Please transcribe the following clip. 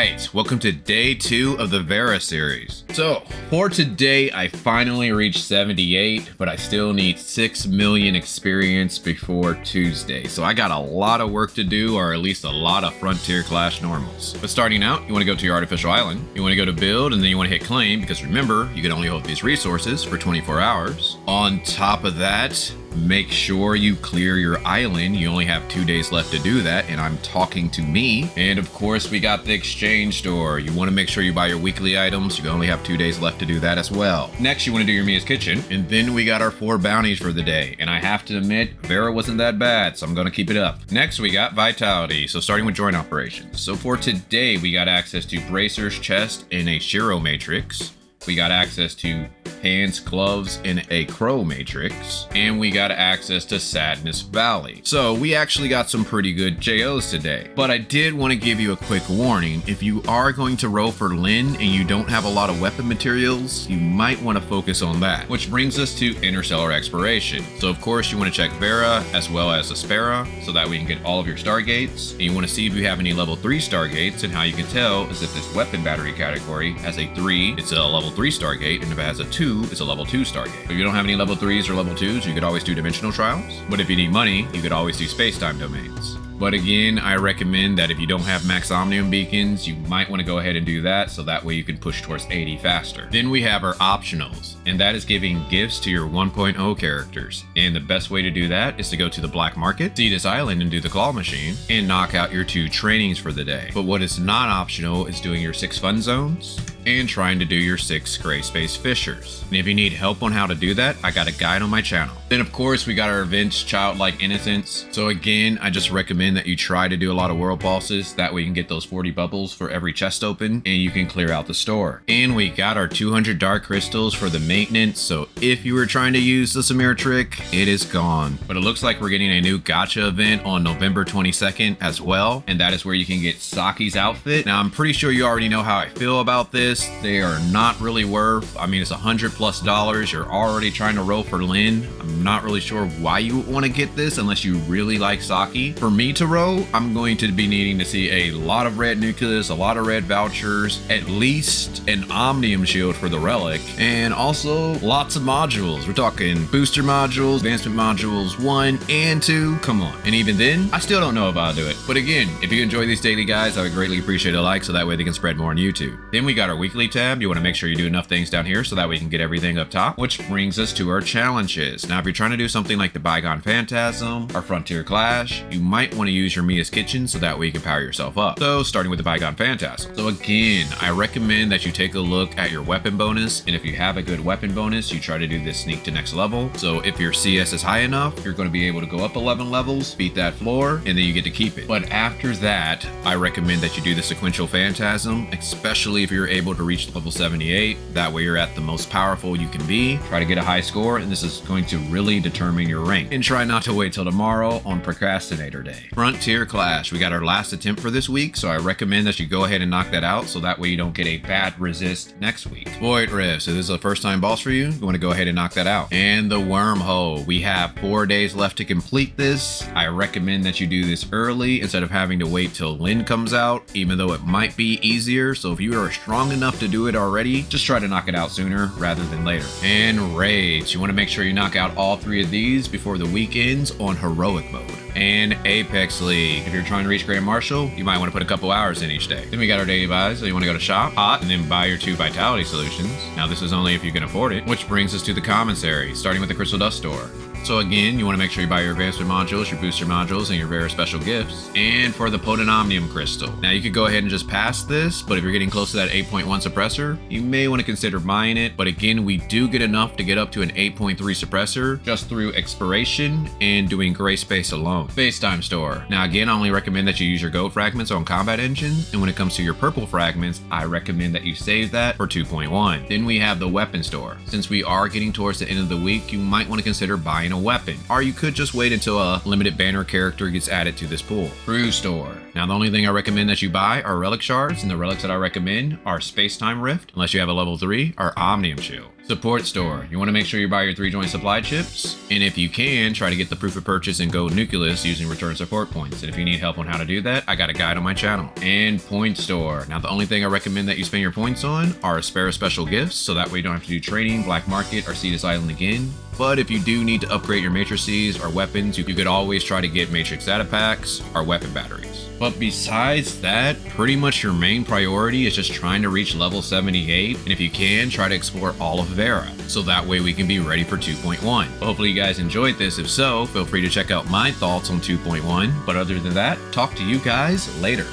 Alright, welcome to day 2 of the Vera series. So, for today, I finally reached 78, but I still need 6 million experience before Tuesday. So I got a lot of work to do, or at least a lot of Frontier Clash normals. But starting out, you want to go to your artificial island, you want to go to build, and then you want to hit claim, because remember, you can only hold these resources for 24 hours. On top of that, make sure you clear your island. You only have 2 days left to do that, and I'm talking to me. And of course, we got the exchange store. You want to make sure you buy your weekly items. You only have 2 days left to do that as well. Next, you want to do your Mia's Kitchen, and then we got our 4 bounties for the day. And I have to admit, Vera wasn't that bad, so I'm going to keep it up. Next, we got Vitality, so starting with joint operations. So for today, we got access to Bracer's Chest and a Shiro Matrix. We got access to hands, gloves, and a crow matrix, and we got access to Sadness Valley. So we actually got some pretty good JOs today, but I did want to give you a quick warning. If you are going to roll for Lin and you don't have a lot of weapon materials, you might want to focus on that, which brings us to Interstellar Exploration. So of course you want to check Vera as well as Aspera, so that we can get all of your Stargates, and you want to see if you have any level 3 Stargates, and how you can tell is if this weapon battery category has a 3, it's a level 3 Stargate, and if it has a 2, it's a level 2 Stargate. If you don't have any level 3s or level 2s, you could always do Dimensional Trials. But if you need money, you could always do Space-Time Domains. But again, I recommend that if you don't have max Omnium beacons, you might want to go ahead and do that, so that way you can push towards 80 faster. Then we have our optionals, and that is giving gifts to your 1.0 characters. And the best way to do that is to go to the black market, see this island and do the claw machine, and knock out your 2 trainings for the day. But what is not optional is doing your 6 fun zones and trying to do your 6 Greyspace fishers. And if you need help on how to do that, I got a guide on my channel. Then of course we got our events, Childlike, Innocence. So again, I just recommend that you try to do a lot of world bosses, that way you can get those 40 bubbles for every chest open, and you can clear out the store. And we got our 200 dark crystals for the maintenance, so if you were trying to use the Samir trick, it is gone. But it looks like we're getting a new gacha event on November 22nd as well, and that is where you can get Saki's outfit. Now I'm pretty sure you already know how I feel about this. They are not really worth, I mean, it's $100+. You're already trying to roll for Lin. I'm not really sure why you would want to get this unless you really like Saki. For me to roll, I'm going to be needing to see a lot of red nucleus, a lot of red vouchers, at least an Omnium shield for the relic, and also lots of modules. We're talking booster modules, advancement modules 1 and 2. Come on. And even then, I still don't know if I'll do it. But again, if you enjoy these daily guides, I would greatly appreciate a like, so that way they can spread more on YouTube. Then we got our weekly tab. You want to make sure you do enough things down here so that we can get everything up top, which brings us to our challenges. Now, if you're trying to do something like the Bygone Phantasm or Frontier Clash, you might want to use your Mia's Kitchen so that way you can power yourself up. So starting with the Bygone Phantasm. So again, I recommend that you take a look at your weapon bonus, and if you have a good weapon bonus, you try to do this sneak to next level. So if your CS is high enough, you're going to be able to go up 11 levels, beat that floor, and then you get to keep it. But after that, I recommend that you do the Sequential Phantasm, especially if you're able to reach level 78. That way you're at the most powerful you can be. Try to get a high score, and this is going to really determine your rank. And try not to wait till tomorrow on Procrastinator Day. Frontier Clash, we got our last attempt for this week, so I recommend that you go ahead and knock that out, so that way you don't get a bad resist next week. Void Rift, so this is a first time boss for you. You want to go ahead and knock that out. And the Wormhole, we have 4 days left to complete this. I recommend that you do this early instead of having to wait till Lin comes out, even though it might be easier. So if you are strong enough to do it already, just try to knock it out sooner rather than later. And Raids, you want to make sure you knock out all 3 of these before the weekends on Heroic mode. And Apex League, if you're trying to reach Grand Marshal, you might want to put a couple hours in each day. Then we got our daily buys, so you want to go to shop, hot, and then buy your 2 Vitality solutions. Now this is only if you can afford it, which brings us to the Commissary, starting with the Crystal Dust store. So again, you want to make sure you buy your advancement modules, your booster modules, and your Vera special gifts. And for the Potent Omnium Crystal. Now you could go ahead and just pass this, but if you're getting close to that 8.1 suppressor, you may want to consider buying it. But again, we do get enough to get up to an 8.3 suppressor just through Expiration and doing Greyspace alone. Space-Time store. Now again, I only recommend that you use your gold fragments on combat engines, and when it comes to your purple fragments, I recommend that you save that for 2.1. Then we have the weapon store. Since we are getting towards the end of the week, you might want to consider buying a weapon, or you could just wait until a limited banner character gets added to this pool. Crew store. Now Now, the only thing I recommend that you buy are relic shards, and the relics that I recommend are Space-Time Rift, unless you have a level 3, or Omnium Shield. Support store. You want to make sure you buy your 3-joint supply chips, and if you can, try to get the proof of purchase and gold nucleus using return support points. And if you need help on how to do that, I got a guide on my channel. And point store. Now, the only thing I recommend that you spend your points on are spare special gifts, so that way you don't have to do trading, black market, or see this island again. But if you do need to upgrade your matrices or weapons, you could always try to get matrix data packs or weapon batteries. But besides that, pretty much your main priority is just trying to reach level 78, and if you can, try to explore all of Vera, so that way we can be ready for 2.1. Hopefully you guys enjoyed this. If so, feel free to check out my thoughts on 2.1, but other than that, talk to you guys later.